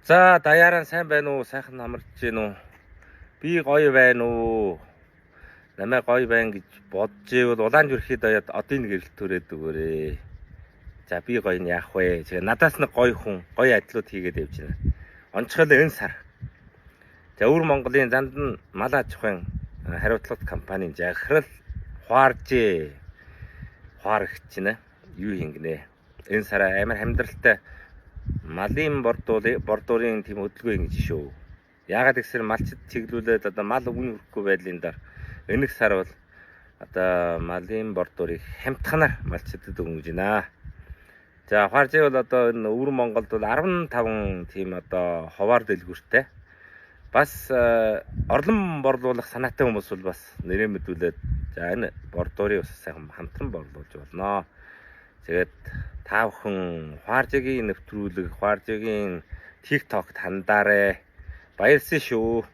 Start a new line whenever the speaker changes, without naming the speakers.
За даяараа сайн байна уу? Сайхан амарч гин үү? Би гоё байна уу? Намайг гоё байна гэж бодож ивэл улаан зүрхий даяад одын гэрэл төрөөд өгөөрэй. За би гоё нь яах вэ? Тэгээ надаас нэг гоё хүн, гоё ажлууд хийгээд явж байна. Онцгойл энэ сар. За өвөр Монголын занд нь мал аж ахуйн хариуцлага компанийн захирал Хуаржээ. Хуарагч байна. Юу хийгнэ? Энэ сараа амар амьдралтай малын бордуурын тийм хөдөлгөөн ингэж шүү. Яагаад гэвэл малчид чиглүүлээд одоо мал үн хөрөхгүй байдлын дараа энэх сар бол одоо малын бордуурыг хамтханаар малчидад өгнөж байна. За Хуаржээ бол одоо энэ өвөр Монголд бол 15 тийм одоо ховаар дэлгүүртэй. Бас орлон борлуулах санаатай хүмүүс бол бас нэрээ мэдүүлээд за энэ бордуурыг бас сайхан хамтран борлуулж болно. Тэгээд та бүхэн Хуаржээгийн нэвтрүүлэг, Хуаржээгийн TikTok тандаарэ. Баярлсан шүү.